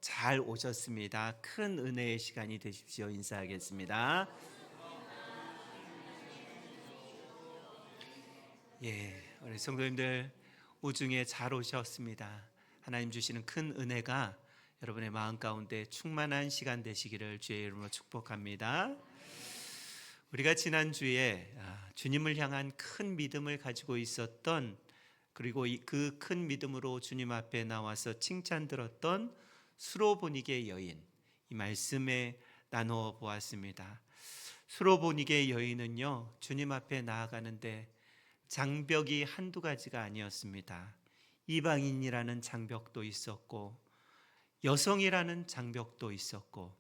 잘 오셨습니다. 큰 은혜의 시간이 되십시오. 인사하겠습니다. 우리 성도님들 우중에 잘 오셨습니다. 하나님 주시는 큰 은혜가 여러분의 마음 가운데 충만한 시간 되시기를 주의 이름으로 축복합니다. 우리가 지난주에 주님을 향한 큰 믿음을 가지고 있었던, 그리고 그 큰 믿음으로 주님 앞에 나와서 칭찬 들었던 수로보니게 여인, 이 말씀에 나누어 보았습니다. 수로보니게 여인은요, 주님 앞에 나아가는데 장벽이 한두 가지가 아니었습니다. 이방인이라는 장벽도 있었고, 여성이라는 장벽도 있었고,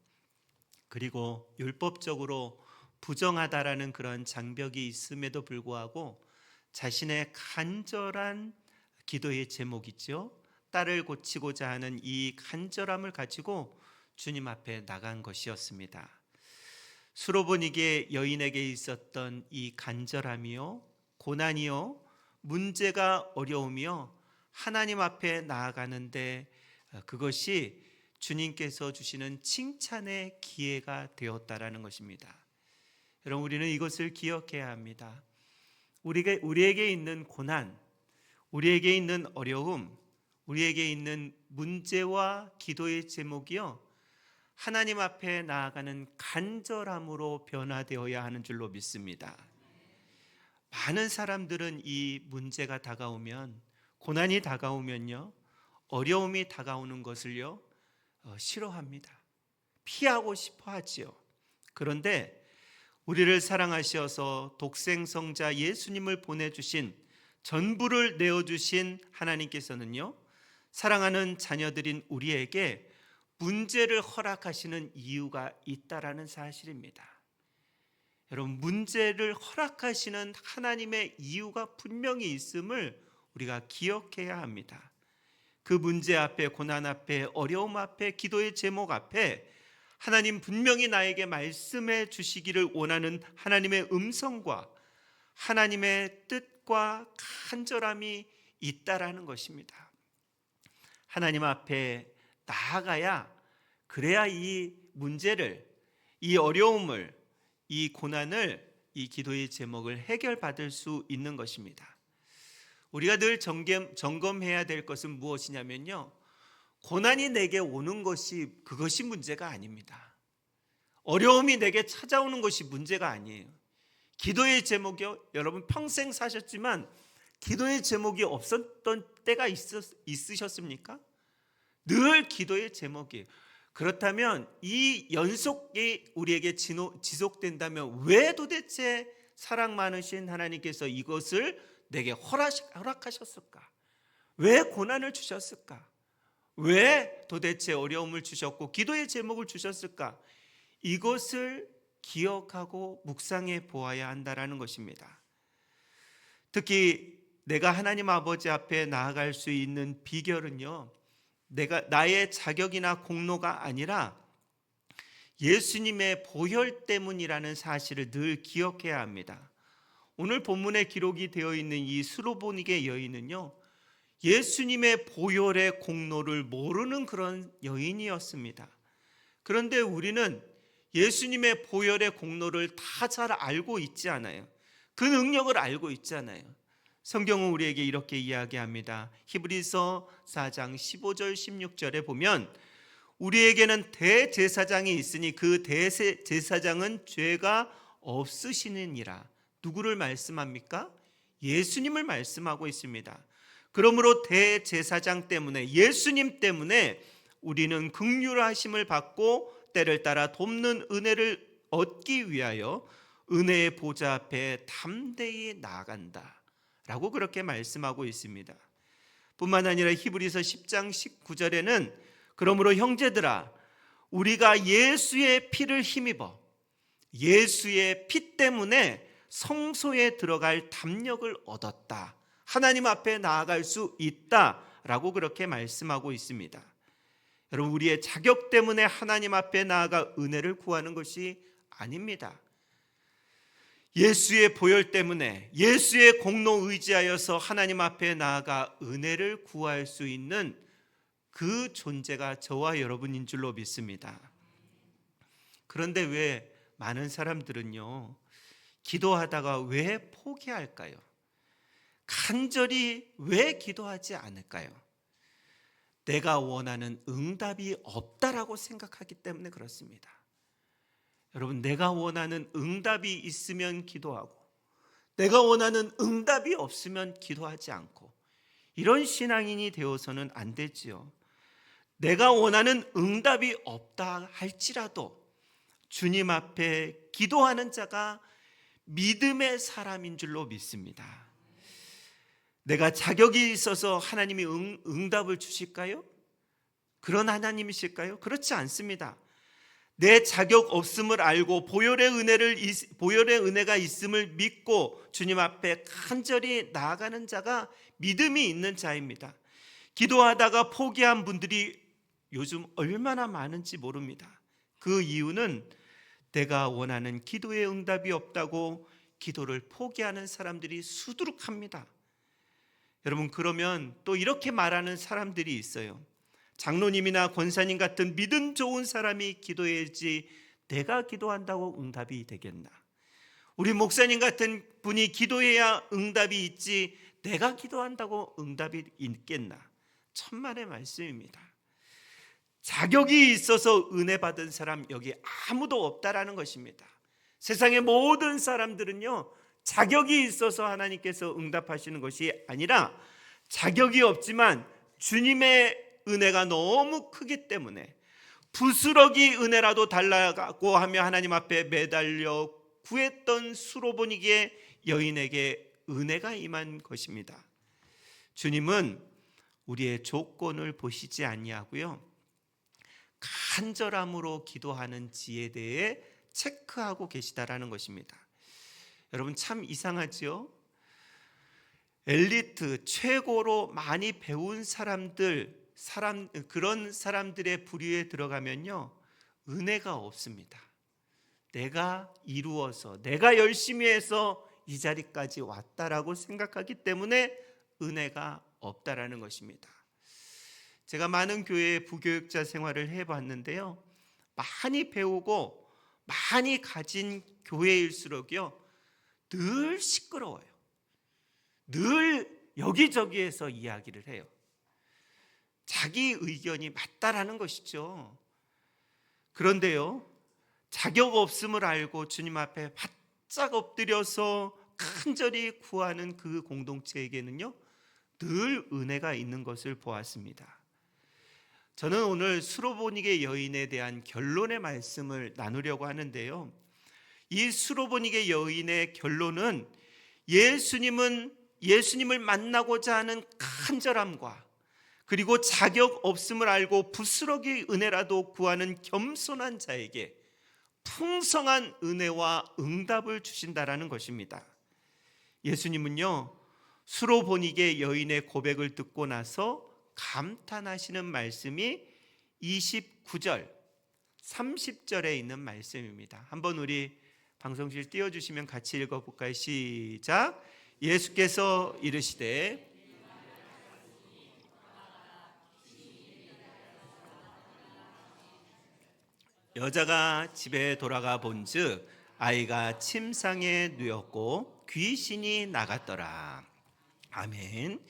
그리고 율법적으로 부정하다라는 그런 장벽이 있음에도 불구하고 자신의 간절한 기도의 제목이죠. 딸을 고치고자 하는 이 간절함을 가지고 주님 앞에 나간 것이었습니다. 수로보니게 여인에게 있었던 이 간절함이요, 고난이요, 문제가 어려우며 하나님 앞에 나아가는데 그것이 주님께서 주시는 칭찬의 기회가 되었다라는 것입니다. 여러분, 우리는 이것을 기억해야 합니다. 우리에게 있는 고난, 우리에게 있는 어려움, 우리에게 있는 문제와 기도의 제목이요, 하나님 앞에 나아가는 간절함으로 변화되어야 하는 줄로 믿습니다. 많은 사람들은 이 문제가 다가오면, 고난이 다가오면요, 어려움이 다가오는 것을요 싫어합니다. 피하고 싶어 하지요. 그런데 우리를 사랑하셔서 독생성자 예수님을 보내주신, 전부를 내어주신 하나님께서는요, 사랑하는 자녀들인 우리에게 문제를 허락하시는 이유가 있다라는 사실입니다. 여러분, 문제를 허락하시는 하나님의 이유가 분명히 있음을 우리가 기억해야 합니다. 그 문제 앞에, 고난 앞에, 어려움 앞에, 기도의 제목 앞에 하나님 분명히 나에게 말씀해 주시기를 원하는 하나님의 음성과 하나님의 뜻과 간절함이 있다라는 것입니다. 하나님 앞에 나아가야, 그래야 이 문제를, 이 어려움을, 이 고난을, 이 기도의 제목을 해결받을 수 있는 것입니다. 우리가 늘 점검해야 될 것은 무엇이냐면요, 고난이 내게 오는 것이, 그것이 문제가 아닙니다. 어려움이 내게 찾아오는 것이 문제가 아니에요. 기도의 제목이요, 여러분 평생 사셨지만 기도의 제목이 없었던 때가 있으셨습니까? 늘 기도의 제목이에요. 그렇다면 이 연속이 우리에게 지속된다면 왜 도대체 사랑 많으신 하나님께서 이것을 내게 허락하셨을까? 왜 고난을 주셨을까? 왜 도대체 어려움을 주셨고 기도의 제목을 주셨을까? 이것을 기억하고 묵상해 보아야 한다라는 것입니다. 특히 내가 하나님 아버지 앞에 나아갈 수 있는 비결은요, 나의 자격이나 공로가 아니라 예수님의 보혈 때문이라는 사실을 늘 기억해야 합니다. 오늘 본문에 기록이 되어 있는 이 수로보니게 여인은요, 예수님의 보혈의 공로를 모르는 그런 여인이었습니다. 그런데 우리는 예수님의 보혈의 공로를 다 잘 알고 있지 않아요. 그 능력을 알고 있지 않아요. 성경은 우리에게 이렇게 이야기합니다. 히브리서 4장 15절 16절에 보면 우리에게는 대제사장이 있으니 그 대제사장은 죄가 없으시느니라. 누구를 말씀합니까? 예수님을 말씀하고 있습니다. 그러므로 대제사장 때문에, 예수님 때문에 우리는 긍휼하심을 받고 때를 따라 돕는 은혜를 얻기 위하여 은혜의 보좌 앞에 담대히 나아간다 라고 그렇게 말씀하고 있습니다. 뿐만 아니라 히브리서 10장 19절에는 그러므로 형제들아, 우리가 예수의 피를 힘입어 예수의 피 때문에 성소에 들어갈 담력을 얻었다, 하나님 앞에 나아갈 수 있다라고 그렇게 말씀하고 있습니다. 여러분, 우리의 자격 때문에 하나님 앞에 나아가 은혜를 구하는 것이 아닙니다. 예수의 보혈 때문에, 예수의 공로 의지하여서 하나님 앞에 나아가 은혜를 구할 수 있는 그 존재가 저와 여러분인 줄로 믿습니다. 그런데 왜 많은 사람들은요, 기도하다가 왜 포기할까요? 간절히 왜 기도하지 않을까요? 내가 원하는 응답이 없다라고 생각하기 때문에 그렇습니다. 여러분, 내가 원하는 응답이 있으면 기도하고, 내가 원하는 응답이 없으면 기도하지 않고, 이런 신앙인이 되어서는 안 되지요. 내가 원하는 응답이 없다 할지라도 주님 앞에 기도하는 자가 믿음의 사람인 줄로 믿습니다. 내가 자격이 있어서 하나님이 응답을 주실까요? 그런 하나님이실까요? 그렇지 않습니다. 내 자격 없음을 알고 보혈의 은혜가 있음을 믿고 주님 앞에 간절히 나아가는 자가 믿음이 있는 자입니다. 기도하다가 포기한 분들이 요즘 얼마나 많은지 모릅니다. 그 이유는 내가 원하는 기도의 응답이 없다고 기도를 포기하는 사람들이 수두룩합니다. 여러분, 그러면 또 이렇게 말하는 사람들이 있어요. 장로님이나 권사님 같은 믿음 좋은 사람이 기도해야지 내가 기도한다고 응답이 되겠나? 우리 목사님 같은 분이 기도해야 응답이 있지 내가 기도한다고 응답이 있겠나? 천만의 말씀입니다. 자격이 있어서 은혜 받은 사람 여기 아무도 없다라는 것입니다. 세상의 모든 사람들은요, 자격이 있어서 하나님께서 응답하시는 것이 아니라 자격이 없지만 주님의 은혜가 너무 크기 때문에 부스러기 은혜라도 달라고 하며 하나님 앞에 매달려 구했던 수로보니게 여인에게 은혜가 임한 것입니다. 주님은 우리의 조건을 보시지 아니하고요, 간절함으로 기도하는 지에 대해 체크하고 계시다라는 것입니다. 여러분, 참 이상하지요? 엘리트, 최고로 많이 배운 그런 사람들의 부류에 들어가면요, 은혜가 없습니다. 내가 이루어서, 내가 열심히 해서 이 자리까지 왔다라고 생각하기 때문에 은혜가 없다라는 것입니다. 제가 많은 교회의 부교육자 생활을 해봤는데요, 많이 배우고 많이 가진 교회일수록요, 늘 시끄러워요. 늘 여기저기에서 이야기를 해요. 자기 의견이 맞다라는 것이죠. 그런데요, 자격 없음을 알고 주님 앞에 바짝 엎드려서 간절히 구하는 그 공동체에게는요, 늘 은혜가 있는 것을 보았습니다. 저는 오늘 수로보니게 여인에 대한 결론의 말씀을 나누려고 하는데요, 이 수로보니게 여인의 결론은 예수님을 만나고자 하는 간절함과 그리고 자격 없음을 알고 부스러기 은혜라도 구하는 겸손한 자에게 풍성한 은혜와 응답을 주신다라는 것입니다. 예수님은요, 수로보니게 여인의 고백을 듣고 나서 감탄하시는 말씀이 29절, 30절에 있는 말씀입니다. 한번 우리 방송실 띄워주시면 같이 읽어볼까요? 시작. 예수께서 이르시되 여자가 집에 돌아가 본즉 아이가 침상에 누웠고 귀신이 나갔더라. 아멘.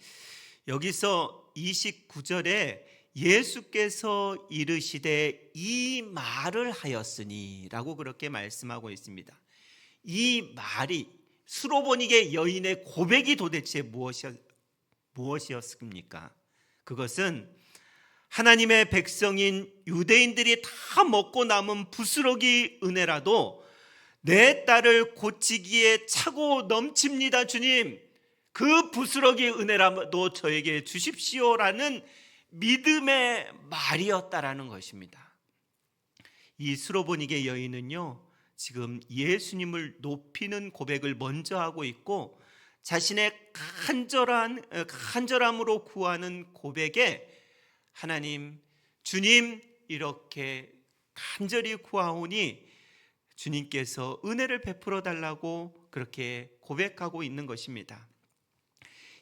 여기서 29절에 예수께서 이르시되 이 말을 하였으니 라고 그렇게 말씀하고 있습니다. 이 말이, 수로보니게 여인의 고백이 도대체 무엇이었습니까? 그것은 하나님의 백성인 유대인들이 다 먹고 남은 부스러기 은혜라도 내 딸을 고치기에 차고 넘칩니다. 주님, 그 부스러기 은혜라도 저에게 주십시오라는 믿음의 말이었다라는 것입니다. 이 수로보니게 여인은요, 지금 예수님을 높이는 고백을 먼저 하고 있고 자신의 간절함으로 구하는 고백에 하나님, 주님, 이렇게 간절히 구하오니 주님께서 은혜를 베풀어 달라고 그렇게 고백하고 있는 것입니다.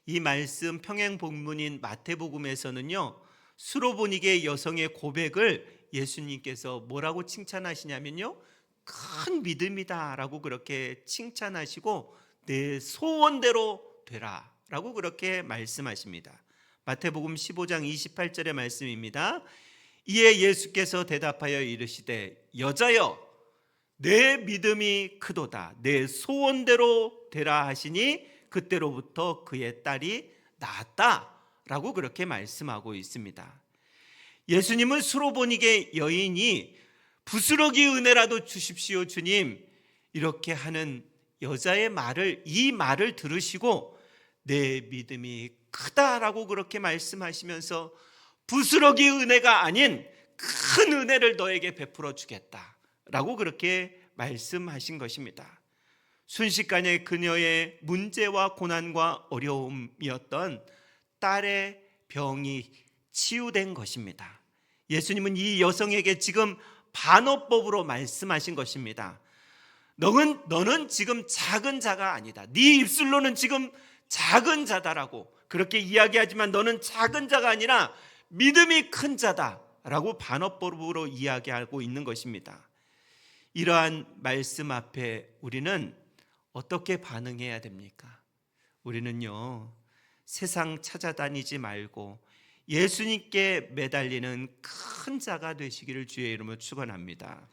이 말씀 평행 본문인 마태복음에서는요, 수로보니게 여성의 고백을 예수님께서 뭐라고 칭찬하시냐면요, 큰 믿음이다 라고 그렇게 칭찬하시고 내 소원대로 되라 라고 그렇게 말씀하십니다. 마태복음 15장 28절의 말씀입니다. 이에 예수께서 대답하여 이르시되 여자여 내 믿음이 크도다, 내 소원대로 되라 하시니 그때로부터 그의 딸이 나았다 라고 그렇게 말씀하고 있습니다. 예수님은 수로보니게 여인이 부스러기 은혜라도 주십시오 주님 이렇게 하는 여자의 말을, 이 말을 들으시고 내 믿음이 크다라고 그렇게 말씀하시면서 부스러기 은혜가 아닌 큰 은혜를 너에게 베풀어 주겠다라고 그렇게 말씀하신 것입니다. 순식간에 그녀의 문제와 고난과 어려움이었던 딸의 병이 치유된 것입니다. 예수님은 이 여성에게 지금 반어법으로 말씀하신 것입니다. 너는 지금 작은 자가 아니다. 네 입술로는 지금 작은 자다라고 그렇게 이야기하지만 너는 작은 자가 아니라 믿음이 큰 자다라고 반어법으로 이야기하고 있는 것입니다. 이러한 말씀 앞에 우리는 어떻게 반응해야 됩니까? 우리는요, 세상 찾아다니지 말고 예수님께 매달리는 큰 자가 되시기를 주의 이름으로 축원합니다.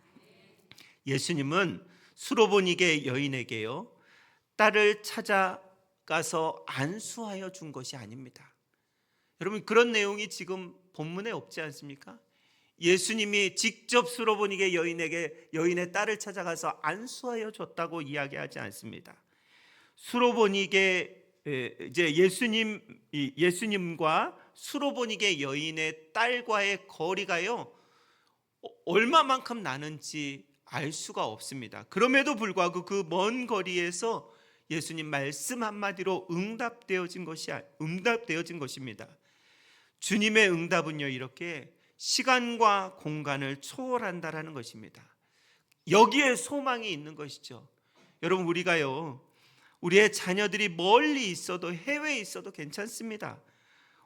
예수님은 수로보니게 여인에게요, 딸을 찾아가서 안수하여 준 것이 아닙니다. 여러분, 그런 내용이 지금 본문에 없지 않습니까? 예수님이 직접 수로보니게 여인에게 여인의 딸을 찾아가서 안수하여 줬다고 이야기하지 않습니다. 수로보니게 이제 예수님과 수로보니게 여인의 딸과의 거리가요, 얼마만큼 나는지 알 수가 없습니다. 그럼에도 불구하고 그 먼 거리에서 예수님 말씀 한마디로 응답되어진 것입니다. 주님의 응답은요, 이렇게 시간과 공간을 초월한다라는 것입니다. 여기에 소망이 있는 것이죠. 여러분, 우리가요, 우리의 자녀들이 멀리 있어도 해외에 있어도 괜찮습니다.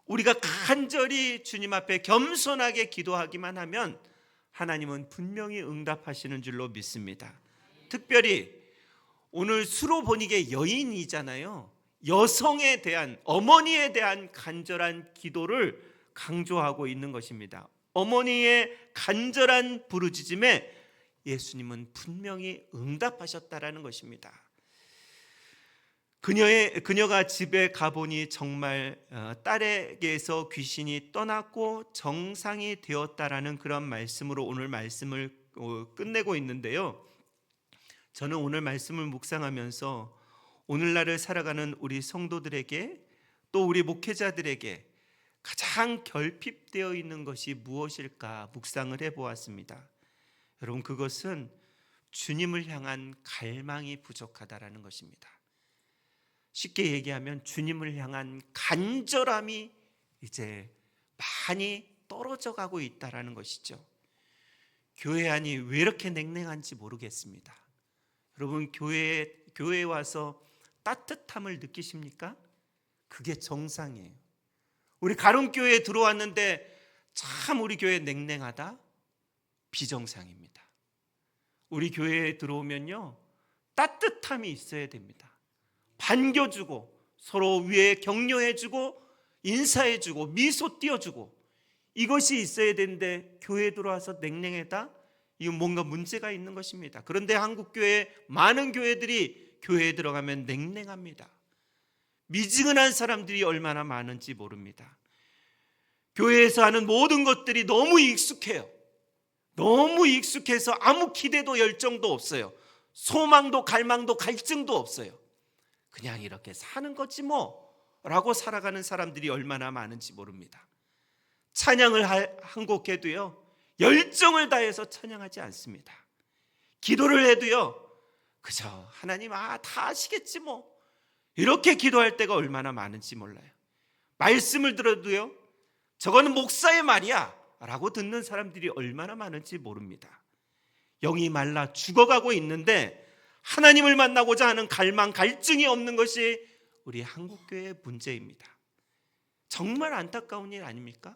우리가 간절히 주님 앞에 겸손하게 기도하기만 하면 하나님은 분명히 응답하시는 줄로 믿습니다. 특별히 오늘 수로보니게 여인이잖아요. 여성에 대한, 어머니에 대한 간절한 기도를 강조하고 있는 것입니다. 어머니의 간절한 부르짖음에 예수님은 분명히 응답하셨다라는 것입니다. 그녀가 집에 가보니 정말 딸에게서 귀신이 떠났고 정상이 되었다라는 그런 말씀으로 오늘 말씀을 끝내고 있는데요. 저는 오늘 말씀을 묵상하면서 오늘날을 살아가는 우리 성도들에게 또 우리 목회자들에게 가장 결핍되어 있는 것이 무엇일까 묵상을 해보았습니다. 여러분, 그것은 주님을 향한 갈망이 부족하다라는 것입니다. 쉽게 얘기하면 주님을 향한 간절함이 이제 많이 떨어져 가고 있다라는 것이죠. 교회 안이 왜 이렇게 냉랭한지 모르겠습니다. 여러분, 교회에 와서 따뜻함을 느끼십니까? 그게 정상이에요. 우리 가론교회에 들어왔는데 참 우리 교회 냉랭하다? 비정상입니다. 우리 교회에 들어오면요, 따뜻함이 있어야 됩니다. 반겨주고 서로 위에 격려해주고 인사해주고 미소 띄워주고 이것이 있어야 되는데 교회에 들어와서 냉랭하다? 이건 뭔가 문제가 있는 것입니다. 그런데 한국교회 많은 교회들이 교회에 들어가면 냉랭합니다. 미지근한 사람들이 얼마나 많은지 모릅니다. 교회에서 하는 모든 것들이 너무 익숙해요. 너무 익숙해서 아무 기대도 열정도 없어요. 소망도 갈망도 갈증도 없어요. 그냥 이렇게 사는 거지 뭐 라고 살아가는 사람들이 얼마나 많은지 모릅니다. 찬양을 한 곡 해도요, 열정을 다해서 찬양하지 않습니다. 기도를 해도요, 그저 하나님 다 아시겠지 뭐 이렇게 기도할 때가 얼마나 많은지 몰라요. 말씀을 들어도요, 저거는 목사의 말이야 라고 듣는 사람들이 얼마나 많은지 모릅니다. 영이 말라 죽어가고 있는데 하나님을 만나고자 하는 갈망, 갈증이 없는 것이 우리 한국교회의 문제입니다. 정말 안타까운 일 아닙니까?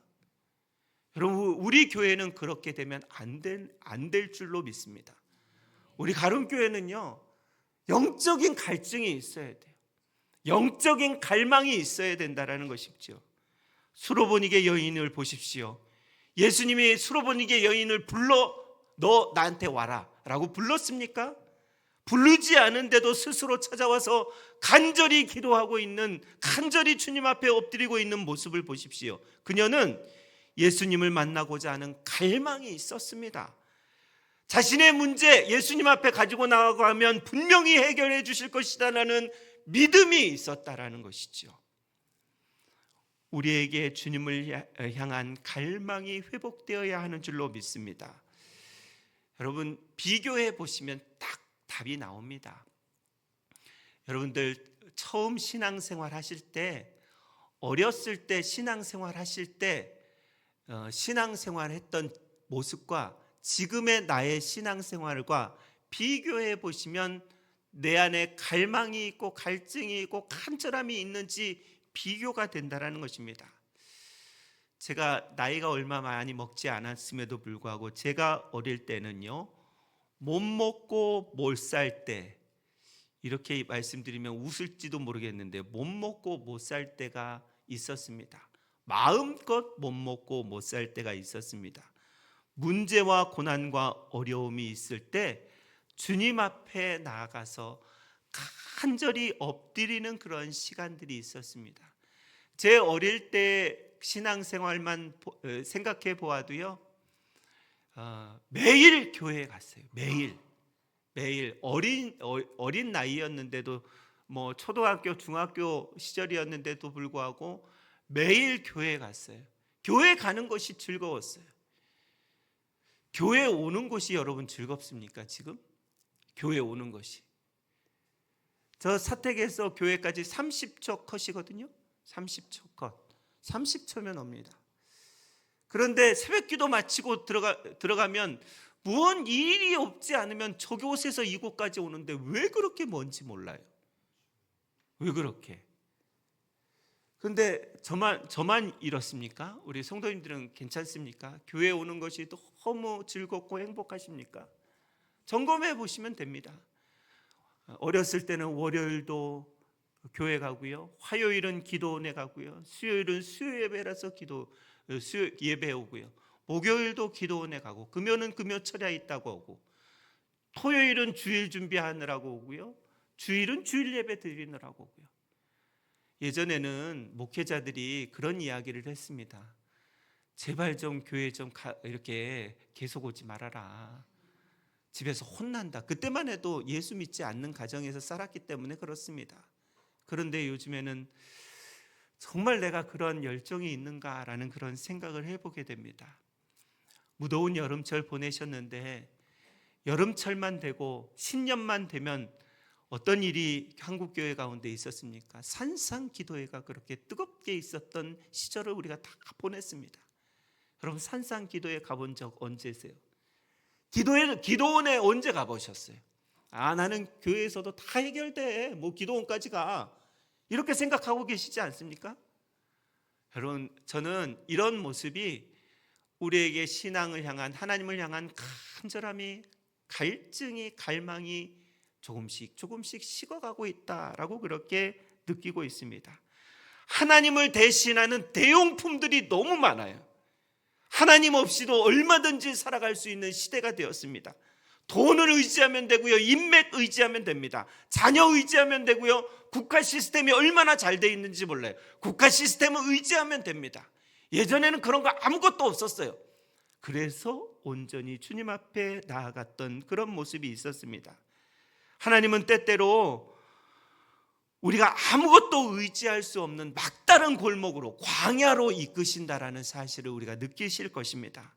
여러분, 우리 교회는 그렇게 되면 안 될 줄로 믿습니다. 우리 가론교회는요, 영적인 갈증이 있어야 돼요. 영적인 갈망이 있어야 된다는 것이죠. 수로보니게 여인을 보십시오. 예수님이 수로보니게 여인을 불러 너 나한테 와라 라고 불렀습니까? 부르지 않은데도 스스로 찾아와서 간절히 기도하고 있는, 간절히 주님 앞에 엎드리고 있는 모습을 보십시오. 그녀는 예수님을 만나고자 하는 갈망이 있었습니다. 자신의 문제 예수님 앞에 가지고 나가고 하면 분명히 해결해 주실 것이다라는 믿음이 있었다라는 것이죠. 우리에게 주님을 향한 갈망이 회복되어야 하는 줄로 믿습니다. 여러분, 비교해 보시면 딱 답이 나옵니다. 여러분들 처음 신앙생활 하실 때, 어렸을 때 신앙생활 하실 때 신앙생활 했던 모습과 지금의 나의 신앙생활과 비교해 보시면 내 안에 갈망이 있고 갈증이 있고 간절함이 있는지 비교가 된다는 것입니다. 제가 나이가 얼마 많이 먹지 않았음에도 불구하고 제가 어릴 때는요, 못 먹고 못 살 때, 이렇게 말씀드리면 웃을지도 모르겠는데 못 먹고 못 살 때가 있었습니다. 마음껏 못 먹고 못 살 때가 있었습니다. 문제와 고난과 어려움이 있을 때 주님 앞에 나아가서 간절히 엎드리는 그런 시간들이 있었습니다. 제 어릴 때 신앙생활만 생각해 보아도요, 매일 교회에 갔어요. 매일 어린 나이였는데도, 뭐 초등학교 중학교 시절이었는데도 불구하고 매일 교회에 갔어요. 교회 가는 것이 즐거웠어요. 교회 오는 것이 여러분 즐겁습니까? 지금 교회 오는 것이. 저 사택에서 교회까지 30초 컷이거든요. 30초 컷. 30초면 옵니다. 그런데 새벽기도 마치고 들어가면 무언 일이 없지 않으면 저곳에서 이곳까지 오는데 왜 그렇게 먼지 몰라요? 왜 그렇게? 그런데 저만 이렇습니까? 우리 성도님들은 괜찮습니까? 교회 오는 것이 너무 즐겁고 행복하십니까? 점검해 보시면 됩니다. 어렸을 때는 월요일도 교회 가고요, 화요일은 기도원에 가고요, 수요일은 수요 예배라서 수요 예배 오고요, 목요일도 기도원에 가고, 금요일은 금요 철야 있다고 오고, 토요일은 주일 준비하느라고 오고요, 주일은 주일 예배 드리느라고 오고요. 예전에는 목회자들이 그런 이야기를 했습니다. 제발 좀 교회 좀 이렇게 계속 오지 말아라. 집에서 혼난다. 그때만 해도 예수 믿지 않는 가정에서 살았기 때문에 그렇습니다. 그런데 요즘에는 정말 내가 그런 열정이 있는가라는 그런 생각을 해보게 됩니다. 무더운 여름철 보내셨는데 여름철만 되고 신년만 되면 어떤 일이 한국교회 가운데 있었습니까? 산상기도회가 그렇게 뜨겁게 있었던 시절을 우리가 다 보냈습니다. 여러분, 산상기도회 가본 적 언제세요? 기도원에 언제 가보셨어요? 나는 교회에서도 다 해결돼, 뭐 기도원까지 가, 이렇게 생각하고 계시지 않습니까? 여러분, 저는 이런 모습이 우리에게 신앙을 향한, 하나님을 향한 간절함이, 갈증이, 갈망이 조금씩 식어가고 있다라고 그렇게 느끼고 있습니다. 하나님을 대신하는 대용품들이 너무 많아요. 하나님 없이도 얼마든지 살아갈 수 있는 시대가 되었습니다. 돈을 의지하면 되고요, 인맥 의지하면 됩니다. 자녀 의지하면 되고요, 국가 시스템이 얼마나 잘 돼 있는지 몰라요. 국가 시스템을 의지하면 됩니다. 예전에는 그런 거 아무것도 없었어요. 그래서 온전히 주님 앞에 나아갔던 그런 모습이 있었습니다. 하나님은 때때로 우리가 아무것도 의지할 수 없는 막다른 골목으로, 광야로 이끄신다라는 사실을 우리가 느끼실 것입니다.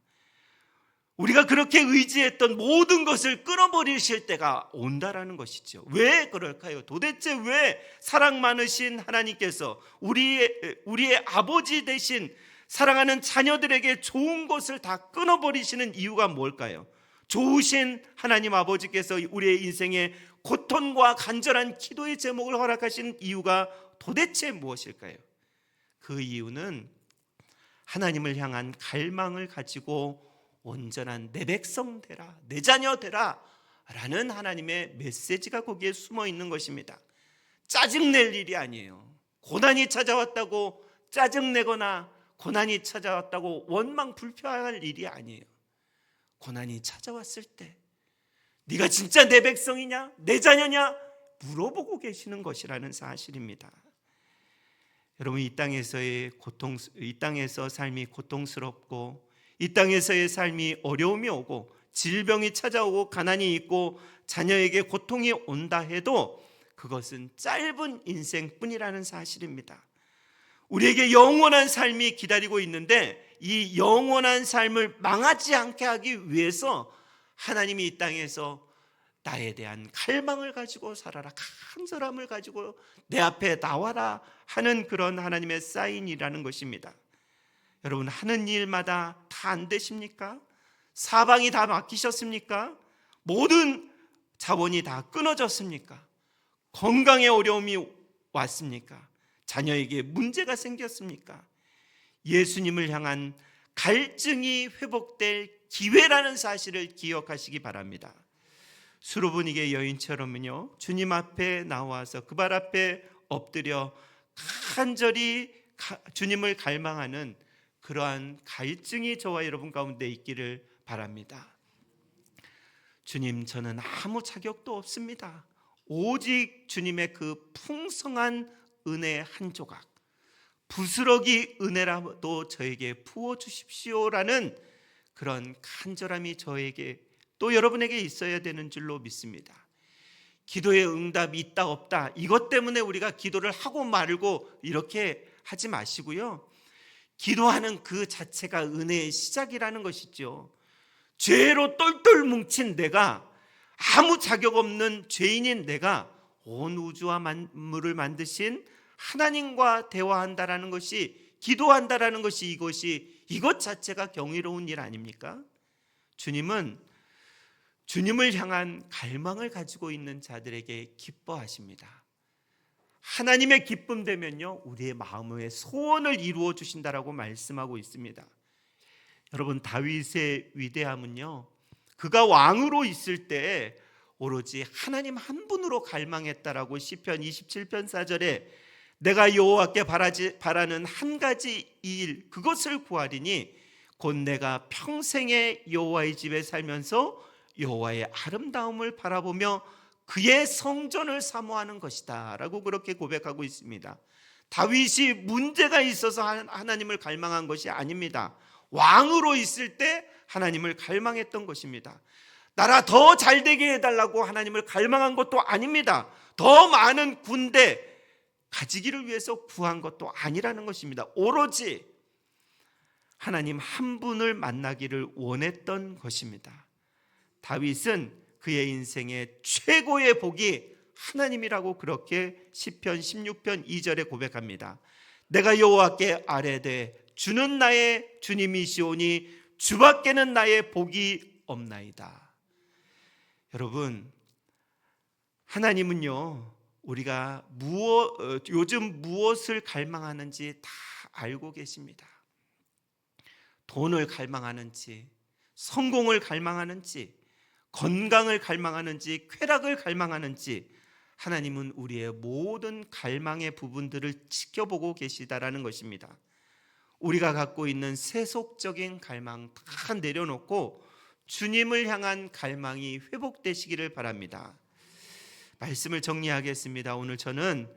우리가 그렇게 의지했던 모든 것을 끊어버리실 때가 온다라는 것이죠. 왜 그럴까요? 도대체 왜 사랑 많으신 하나님께서 우리의 아버지 되신 사랑하는 자녀들에게 좋은 것을 다 끊어버리시는 이유가 뭘까요? 좋으신 하나님 아버지께서 우리의 인생에 고통과 간절한 기도의 제목을 허락하신 이유가 도대체 무엇일까요? 그 이유는 하나님을 향한 갈망을 가지고 온전한 내 백성 되라, 내 자녀 되라 라는 하나님의 메시지가 거기에 숨어 있는 것입니다. 짜증낼 일이 아니에요. 고난이 찾아왔다고 짜증내거나 고난이 찾아왔다고 원망 불평할 일이 아니에요. 고난이 찾아왔을 때 네가 진짜 내 백성이냐, 내 자녀냐 물어보고 계시는 것이라는 사실입니다. 여러분, 이 땅에서 삶이 고통스럽고 이 땅에서의 삶이 어려움이 오고 질병이 찾아오고 가난이 있고 자녀에게 고통이 온다 해도 그것은 짧은 인생뿐이라는 사실입니다. 우리에게 영원한 삶이 기다리고 있는데 이 영원한 삶을 망하지 않게 하기 위해서 하나님이 이 땅에서 나에 대한 갈망을 가지고 살아라, 간절함을 가지고 내 앞에 나와라 하는 그런 하나님의 사인이라는 것입니다. 여러분, 하는 일마다 다 안 되십니까? 사방이 다 막히셨습니까? 모든 자원이 다 끊어졌습니까? 건강에 어려움이 왔습니까? 자녀에게 문제가 생겼습니까? 예수님을 향한 갈증이 회복될 기회라는 사실을 기억하시기 바랍니다. 수로보니게 여인처럼은요, 주님 앞에 나와서 그 발 앞에 엎드려 간절히 주님을 갈망하는 그러한 갈증이 저와 여러분 가운데 있기를 바랍니다. 주님, 저는 아무 자격도 없습니다. 오직 주님의 그 풍성한 은혜 한 조각, 부스러기 은혜라도 저에게 부어주십시오라는 그런 간절함이 저에게 또 여러분에게 있어야 되는 줄로 믿습니다. 기도의 응답이 있다 없다 이것 때문에 우리가 기도를 하고 말고 이렇게 하지 마시고요, 기도하는 그 자체가 은혜의 시작이라는 것이죠. 죄로 똘똘 뭉친 내가, 아무 자격 없는 죄인인 내가 온 우주와 만물을 만드신 하나님과 대화한다라는 것이, 기도한다라는 것이, 이것 자체가 경이로운 일 아닙니까? 주님은 주님을 향한 갈망을 가지고 있는 자들에게 기뻐하십니다. 하나님의 기쁨 되면요, 우리의 마음의 소원을 이루어 주신다라고 말씀하고 있습니다. 여러분, 다윗의 위대함은요, 그가 왕으로 있을 때 오로지 하나님 한 분으로 갈망했다라고 시편 27편 4절에 내가 여호와께 바라는 한 가지 일, 그것을 구하리니 곧 내가 평생에 여호와의 집에 살면서 여호와의 아름다움을 바라보며 그의 성전을 사모하는 것이다 라고 그렇게 고백하고 있습니다. 다윗이 문제가 있어서 하나님을 갈망한 것이 아닙니다. 왕으로 있을 때 하나님을 갈망했던 것입니다. 나라 더 잘되게 해달라고 하나님을 갈망한 것도 아닙니다. 더 많은 군대 가지기를 위해서 구한 것도 아니라는 것입니다. 오로지 하나님 한 분을 만나기를 원했던 것입니다. 다윗은 그의 인생의 최고의 복이 하나님이라고 그렇게 시편 16편 2절에 고백합니다. 내가 여호와께 아뢰되 주는 나의 주님이시오니 주밖에는 나의 복이 없나이다. 여러분, 하나님은요, 우리가 요즘 무엇을 갈망하는지 다 알고 계십니다. 돈을 갈망하는지, 성공을 갈망하는지, 건강을 갈망하는지, 쾌락을 갈망하는지, 하나님은 우리의 모든 갈망의 부분들을 지켜보고 계시다라는 것입니다. 우리가 갖고 있는 세속적인 갈망 다 내려놓고 주님을 향한 갈망이 회복되시기를 바랍니다. 말씀을 정리하겠습니다. 오늘 저는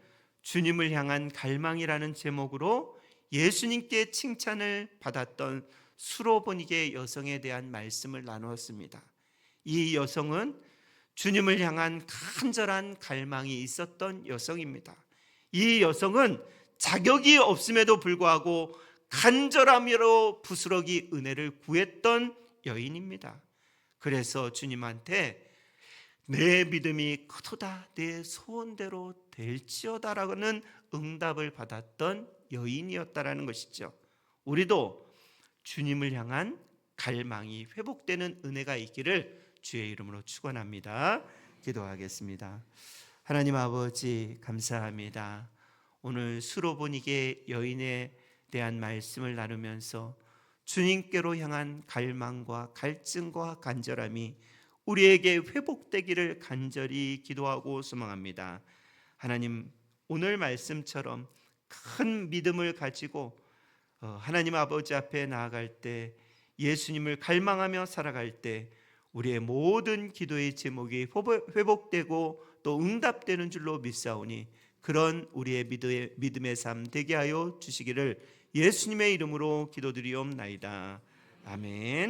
주님을 향한 갈망이라는 제목으로 예수님께 칭찬을 받았던 수로보니게 여성에 대한 말씀을 나누었습니다. 이 여성은 주님을 향한 간절한 갈망이 있었던 여성입니다. 이 여성은 자격이 없음에도 불구하고 간절함으로 부스러기 은혜를 구했던 여인입니다. 그래서 주님한테 내 믿음이 크도다, 내 소원대로 될지어다라는 응답을 받았던 여인이었다라는 것이죠. 우리도 주님을 향한 갈망이 회복되는 은혜가 있기를 주의 이름으로 축원합니다. 기도하겠습니다. 하나님 아버지, 감사합니다. 오늘 수로보니게 여인의 대한 말씀을 나누면서 주님께로 향한 갈망과 갈증과 간절함이 우리에게 회복되기를 간절히 기도하고 소망합니다. 하나님, 오늘 말씀처럼 큰 믿음을 가지고 하나님 아버지 앞에 나아갈 때, 예수님을 갈망하며 살아갈 때 우리의 모든 기도의 제목이 회복되고 또 응답되는 줄로 믿사오니 그런 우리의 믿음의 삶 되게 하여 주시기를 예수님의 이름으로 기도드리옵나이다. 아멘.